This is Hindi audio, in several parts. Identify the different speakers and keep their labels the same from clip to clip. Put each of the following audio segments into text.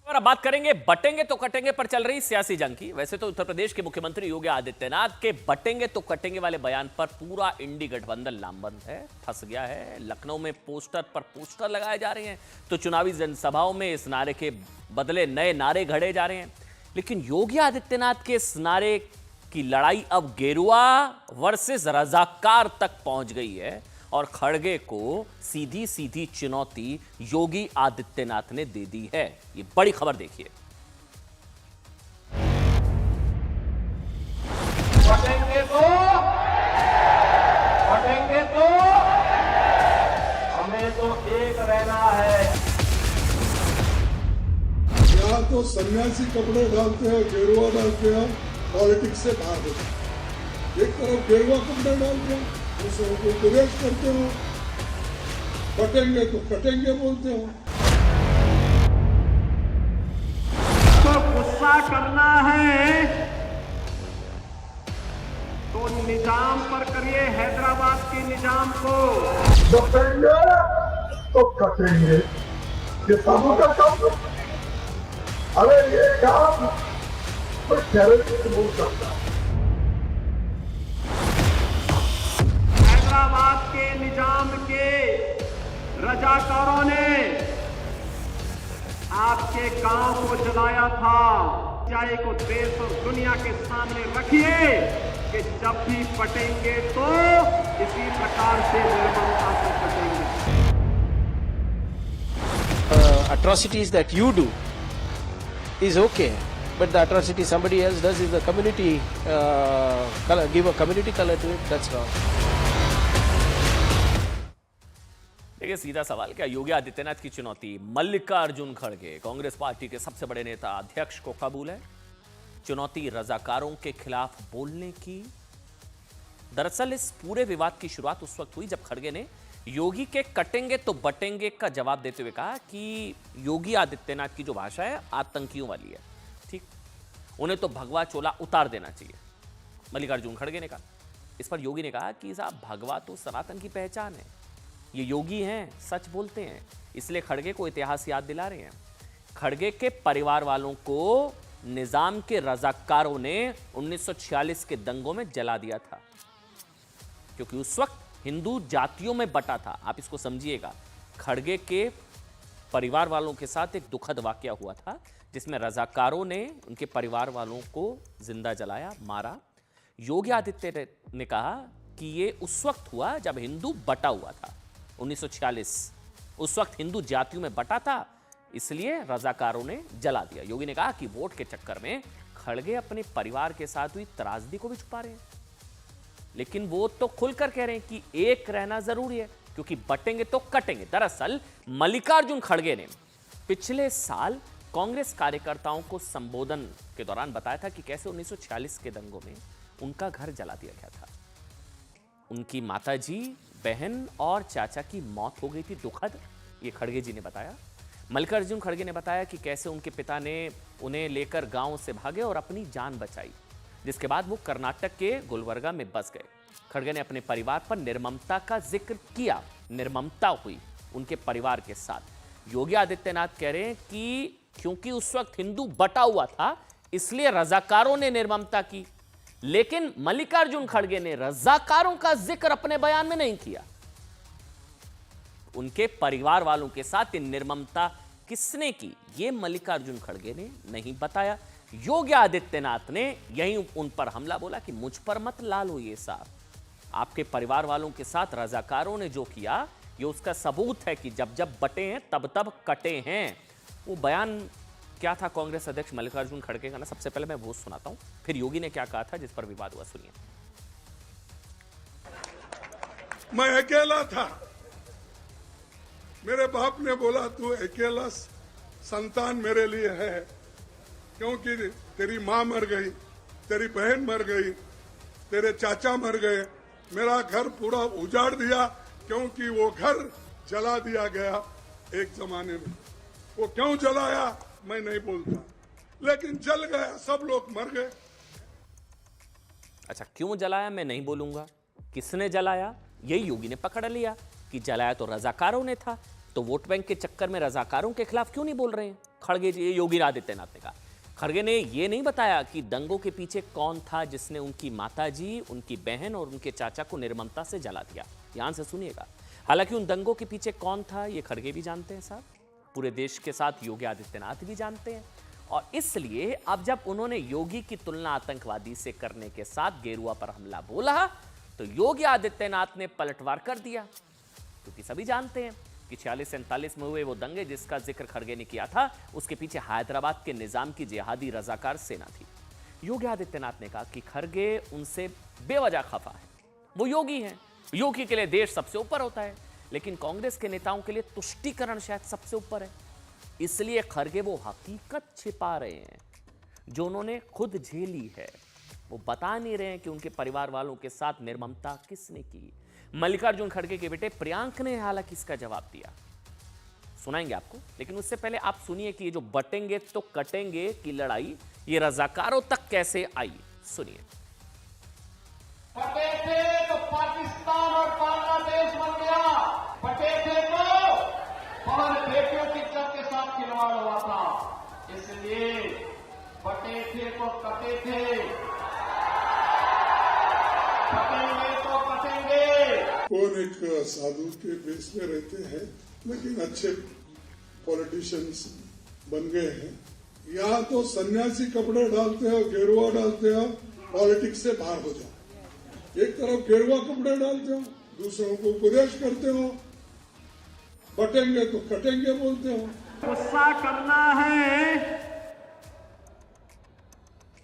Speaker 1: और अब बात करेंगे बटेंगे तो कटेंगे पर चल रही सियासी जंग की। वैसे तो उत्तर प्रदेश के मुख्यमंत्री योगी आदित्यनाथ के बटेंगे तो कटेंगे वाले बयान पर पूरा इंडी गठबंधन लामबंद है, फंस गया है। लखनऊ में पोस्टर पर पोस्टर लगाए जा रहे हैं तो चुनावी जनसभाओं में इस नारे के बदले नए नारे घड़े जा रहे हैं। लेकिन योगी आदित्यनाथ के इस नारे की लड़ाई अब गेरुआ वर्सेस रजाकार तक पहुंच गई है और खड़गे को सीधी सीधी चुनौती योगी आदित्यनाथ ने दे दी है। ये बड़ी खबर देखिए।
Speaker 2: बटेंगे तो हमें तो एक रहना है।
Speaker 3: यहाँ तो सन्यासी कपड़े डालते हैं, गेरुआ डालते हैं, पॉलिटिक्स से बाहर होते हैं। एक तरफ गेरुआ कपड़े डालते हैं, दूसरों को गुरेज करते हो, बटेंगे तो कटेंगे बोलते हो।
Speaker 2: तो गुस्सा करना है तो निजाम पर करिए, हैदराबाद के निजाम को।
Speaker 3: बटेंगे तो कटेंगे, ये सबों का काम। अरे ये काम कोई टेररिस्ट बोल सकता है।
Speaker 2: हैदराबाद के निजाम के रजाकारों ने आपके गांव को जलाया था। सच्चाई को देश और दुनिया के सामने रखिए कि जब भी पटेंगे तो इसी प्रकार से निर्ममता से पटेंगे।
Speaker 4: Atrocities that you do is okay, but the atrocity somebody else does is the community color, give a community color to it. That's wrong.
Speaker 1: देखिए सीधा सवाल, क्या योगी आदित्यनाथ की चुनौती मल्लिकार्जुन खड़गे कांग्रेस पार्टी के सबसे बड़े नेता अध्यक्ष को कबूल है? चुनौती रजाकारों के खिलाफ बोलने की। दरअसल इस पूरे विवाद की शुरुआत उस वक्त हुई जब खड़गे ने योगी के कटेंगे तो बटेंगे का जवाब देते हुए कहा कि योगी आदित्यनाथ की जो भाषा है आतंकियों वाली है। ठीक, उन्हें तो भगवा चोला उतार देना चाहिए, मल्लिकार्जुन खड़गे ने कहा। इस पर योगी ने कहा कि साहब भगवा तो सनातन की पहचान है, ये योगी हैं, सच बोलते हैं, इसलिए खड़गे को इतिहास याद दिला रहे हैं। खड़गे के परिवार वालों को निजाम के रजाकारों ने 1946 के दंगों में जला दिया था, क्योंकि उस वक्त हिंदू जातियों में बटा था। आप इसको समझिएगा। खड़गे के परिवार वालों के साथ एक दुखद वाकया हुआ था जिसमें रजाकारों ने उनके परिवार वालों को जिंदा जलाया, मारा। योगी आदित्यनाथ ने कहा कि ये उस वक्त हुआ जब हिंदू बटा हुआ था, 1946। उस वक्त हिंदू जातियों में बटा था, इसलिए रजाकारों ने जला दिया। योगी ने कहा कि वोट के चक्कर में खड़गे अपने परिवार के साथ हुई त्रासदी को भी छुपा रहे हैं, लेकिन वो तो खुलकर कह रहे हैं कि एक रहना जरूरी है, क्योंकि बटेंगे तो कटेंगे। दरअसल मल्लिकार्जुन खड़गे ने पिछले साल कांग्रेस कार्यकर्ताओं को संबोधन के दौरान बताया था कि कैसे 1946 के दंगों में उनका घर जला दिया गया था। उनकी माताजी, बहन और चाचा की मौत हो गई थी, दुखद, ये खड़गे जी ने बताया। मल्लिकार्जुन खड़गे ने बताया कि कैसे उनके पिता ने उन्हें लेकर गांव से भागे और अपनी जान बचाई, जिसके बाद वो कर्नाटक के गुलबर्गा में बस गए। खड़गे ने अपने परिवार पर निर्ममता का जिक्र किया, निर्ममता हुई उनके परिवार के साथ। योगी आदित्यनाथ कह रहे हैं कि क्योंकि उस वक्त हिंदू बटा हुआ था इसलिए रजाकारों ने निर्ममता की, लेकिन मल्लिकार्जुन खड़गे ने रजाकारों का जिक्र अपने बयान में नहीं किया। उनके परिवार वालों के साथ इन निर्ममता किसने की, ये मल्लिकार्जुन खड़गे ने नहीं बताया। योगी आदित्यनाथ ने यहीं उन पर हमला बोला कि मुझ पर मत लालो ये साहब, आपके परिवार वालों के साथ रजाकारों ने जो किया ये उसका सबूत है कि जब जब बटे हैं तब तब कटे हैं। वो बयान क्या था कांग्रेस अध्यक्ष मल्लिकार्जुन खड़गे का ना, सबसे पहले मैं वो सुनाता हूं, फिर योगी ने क्या कहा था जिस पर विवाद हुआ, सुनिए।
Speaker 3: मैं अकेला था, मेरे बाप ने बोला तू अकेला संतान मेरे लिए है, क्योंकि तेरी माँ मर गई, तेरी बहन मर गई, तेरे चाचा मर गए, मेरा घर पूरा उजाड़ दिया, क्योंकि वो घर जला दिया गया एक जमाने में। वो क्यों जलाया मैं नहीं बोलता, लेकिन जल गया, सब लोग मर गए।
Speaker 1: अच्छा, क्यों जलाया मैं नहीं बोलूंगा, किसने जलाया यही योगी ने पकड़ लिया कि जलाया तो रजाकारों ने था, तो वोट बैंक के चक्कर में रजाकारों के खिलाफ क्यों नहीं बोल रहे हैं। खड़गे जी, योगी आदित्यनाथ ने कहा। खड़गे ने यह नहीं बताया कि दंगों के पीछे कौन था जिसने उनकी माताजी, उनकी बहन और उनके चाचा को निर्ममता से जला दिया। ध्यान से सुनिएगा। हालांकि उन दंगों के पीछे कौन था ये खड़गे भी जानते हैं साहब, पूरे देश के साथ योगी आदित्यनाथ भी जानते हैं। और इसलिए अब जब उन्होंने योगी की तुलना आतंकवादी से करने के साथ गेरुआ पर हमला बोला तो योगी आदित्यनाथ ने पलटवार कर दिया, क्योंकि सभी जानते हैं कि 46-47 में हुए वो दंगे जिसका जिक्र खड़गे ने किया था, उसके पीछे हैदराबाद के निजाम की जिहादी रजाकार सेना थी। योगी आदित्यनाथ ने कहा कि खड़गे उनसे बेवजह खफा है, वो योगी हैं, योगी के लिए देश सबसे ऊपर होता है, लेकिन कांग्रेस के नेताओं के लिए तुष्टीकरण शायद सबसे ऊपर है। इसलिए खड़गे वो हकीकत छिपा रहे हैं जो उन्होंने खुद झेली है। वो बता नहीं रहे हैं कि उनके परिवार वालों के साथ निर्ममता किसने की। मल्लिकार्जुन खड़गे के बेटे प्रियांक ने हालांकि इसका जवाब दिया, सुनाएंगे आपको, लेकिन उससे पहले आप सुनिए कि ये जो बटेंगे तो कटेंगे की लड़ाई ये रजाकारों तक कैसे आई। सुनिए।
Speaker 2: फटे थे तो पाकिस्तान और बांग्लादेश बन गया, फटे थे तो बहन बेटियों की इज्जत के साथ खिलवाड़ हुआ था। इसलिए फटे थे तो कटे थे, फटेंगे तो कटेंगे।
Speaker 3: कौन एक साधु के बेस में रहते हैं, लेकिन अच्छे पॉलिटिशियंस बन गए हैं। यहाँ तो सन्यासी कपड़े डालते हो, गेरुआ डालते हो, पॉलिटिक्स से बाहर हो जाओ। एक तरफ गेरुआ कपड़े डालते हो, दूसरों को उपदेश करते हो, बटेंगे तो कटेंगे बोलते हो।
Speaker 2: गुस्सा करना है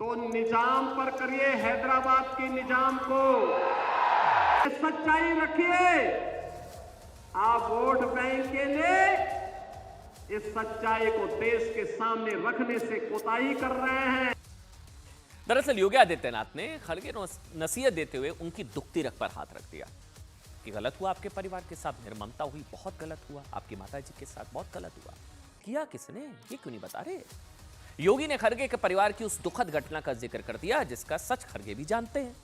Speaker 2: तो निजाम पर करिए, हैदराबाद के निजाम को। सच्चाई रखिए। आप वोट बैंक के लिए इस सच्चाई को देश के सामने रखने से कोताही कर रहे हैं।
Speaker 1: दरअसल योगी आदित्यनाथ ने खड़गे को नसीहत देते हुए उनकी दुखती रग पर हाथ रख दिया कि गलत हुआ, आपके परिवार के साथ निर्ममता हुई, बहुत गलत हुआ, आपकी माताजी के साथ बहुत गलत हुआ। किया किसने, ये क्यों नहीं बता रहे। योगी ने खड़गे के परिवार की उस दुखद घटना का जिक्र कर दिया जिसका सच खड़गे भी जानते हैं,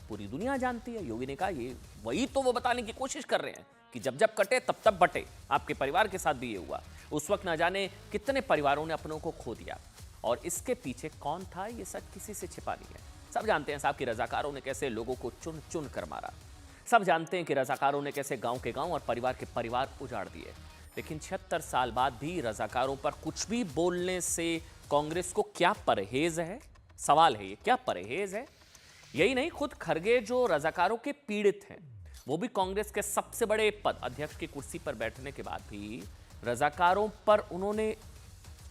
Speaker 1: पूरी दुनिया जानती है। योगी ने कहा ये वही तो वो बताने की कोशिश कर रहे हैं कि जब जब कटे तब तब बटे, आपके परिवार के साथ भी ये हुआ। उस वक्त न जाने कितने परिवारों ने अपनों को खो दिया, और इसके पीछे कौन था ये सच किसी से छिपा नहीं है। सब जानते हैं साहब कि रजाकारों ने कैसे लोगों को चुन चुन कर मारा। सब जानते हैं कि रजाकारों ने कैसे गांव के गांव और परिवार के परिवार उजाड़ दिए। लेकिन 76 साल बाद भी रजाकारों पर कुछ भी बोलने से कांग्रेस को क्या परहेज है, सवाल है ये, क्या परहेज है। यही नहीं, खुद खड़गे जो रजाकारों के पीड़ित हैं, वो भी कांग्रेस के सबसे बड़े पद अध्यक्ष की कुर्सी पर बैठने के बाद भी रजाकारों पर उन्होंने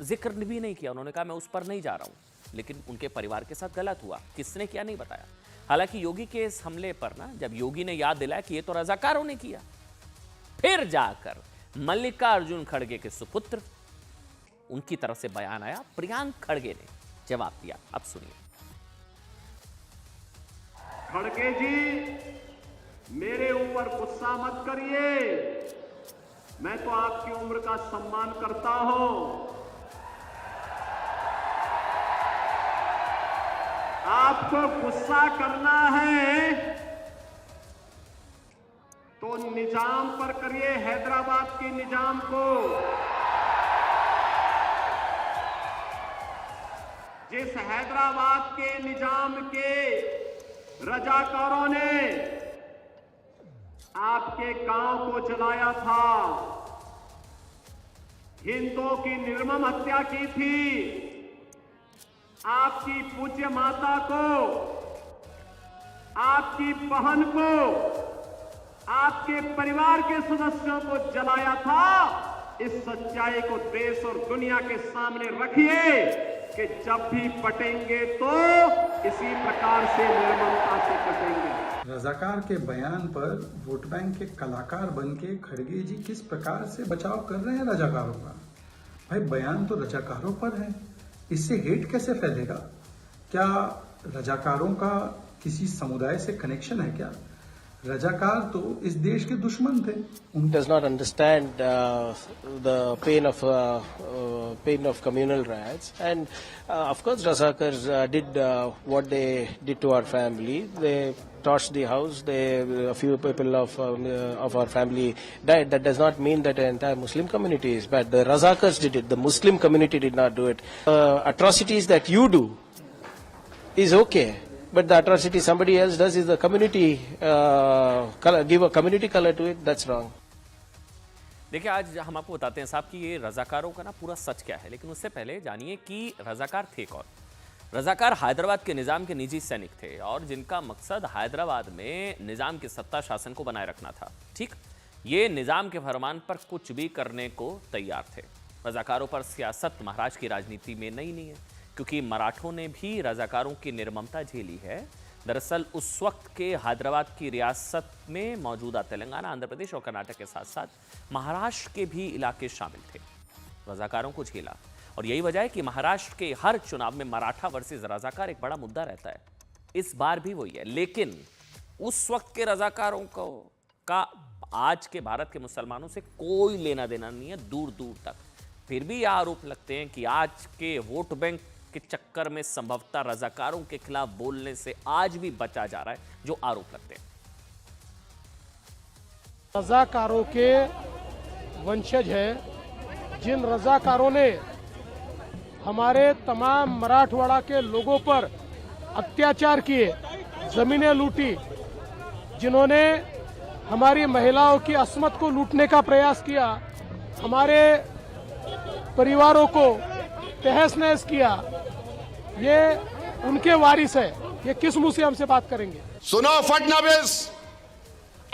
Speaker 1: जिक्र भी नहीं किया। उन्होंने कहा मैं उस पर नहीं जा रहा हूं, लेकिन उनके परिवार के साथ गलत हुआ, किसने किया नहीं बताया। हालांकि योगी के इस हमले पर ना, जब योगी ने याद दिलाया कि ये तो रजाकारों ने किया, फिर जाकर मल्लिकार्जुन खड़गे के सुपुत्र, उनकी तरफ से बयान आया, प्रियांक खड़गे ने जवाब दिया। अब सुनिए।
Speaker 2: खड़गे जी, मेरे ऊपर गुस्सा मत करिए, मैं तो आपकी उम्र का सम्मान करता हूं। आपको गुस्सा करना है तो निजाम पर करिए, हैदराबाद के निजाम को। जिस हैदराबाद के निजाम के रजाकारों ने आपके गांव को जलाया था, हिंदुओं की निर्मम हत्या की थी, आपकी पूज्य माता को, आपकी बहन को, आपके परिवार के सदस्यों को जलाया था। इस सच्चाई को देश और दुनिया के सामने रखिए कि जब भी पटेंगे तो इसी प्रकार से निर्ममता से पटेंगे।
Speaker 5: रजाकार के बयान पर वोट बैंक के कलाकार बनके खड़गे जी किस प्रकार से बचाव कर रहे हैं रजाकारों का। भाई बयान तो रजाकारों पर है, इससे हेट कैसे फैलेगा। क्या रजाकारों का किसी समुदाय से कनेक्शन है क्या। रजाकार तो इस देश के दुश्मन थे।
Speaker 4: Does not understand the pain of communal riots, and of course Razakars did what they did to our family. They torched the house. A few people of our family died. That does not mean that the entire Muslim community is bad. The Razakars did it. The Muslim community did not do it. Atrocities that you do is okay. But the atrocity somebody else does is the community, give a community color to it, that's wrong.
Speaker 1: देखिए, आज हम आपको बताते हैं साहब कि ये रजाकारों का ना पूरा सच क्या है, लेकिन उससे पहले जानिए कि रजाकार थे कौन। रजाकार हैदराबाद के निज़ाम के निजी सैनिक थे और जिनका मकसद हैदराबाद में निज़ाम के सत्ता शासन को बनाए रखना था। ठीक, ये निज़ाम के फरमान पर कुछ भी करने को तैयार थे। रजाकारों पर सियासत महाराष्ट्र की राजनीति में नई नहीं है, क्योंकि मराठों ने भी रजाकारों की निर्ममता झेली है। दरअसल उस वक्त के हैदराबाद की रियासत में मौजूदा तेलंगाना, आंध्र प्रदेश और कर्नाटक के साथ साथ महाराष्ट्र के भी इलाके शामिल थे। रजाकारों को झेला और यही वजह है कि महाराष्ट्र के हर चुनाव में मराठा वर्सेस रजाकार एक बड़ा मुद्दा रहता है। इस बार भी वही है, लेकिन उस वक्त के रजाकारों का आज के भारत के मुसलमानों से कोई लेना देना नहीं है, दूर दूर तक। फिर भी यह आरोप लगते हैं कि आज के वोट बैंक के चक्कर में संभवतः रजाकारों के खिलाफ बोलने से आज भी बचा जा रहा है, जो आरोप लगते हैं।
Speaker 6: रजाकारों के वंशज हैं, जिन रजाकारों ने हमारे तमाम मराठवाड़ा के लोगों पर अत्याचार किए, जमीनें लूटी, जिन्होंने हमारी महिलाओं की अस्मत को लूटने का प्रयास किया, हमारे परिवारों को तहस नहस किया, ये उनके वारिस है। ये किस मुंह से हमसे बात करेंगे?
Speaker 7: सुनो फडणवीस,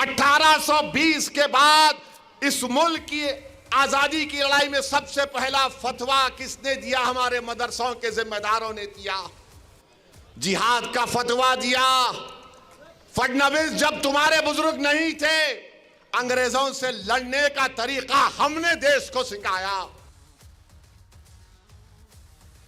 Speaker 7: 1820 के बाद इस मुल्क की आजादी की लड़ाई में सबसे पहला फतवा किसने दिया? हमारे मदरसों के जिम्मेदारों ने दिया, जिहाद का फतवा दिया। फडणवीस, जब तुम्हारे बुजुर्ग नहीं थे, अंग्रेजों से लड़ने का तरीका हमने देश को सिखाया।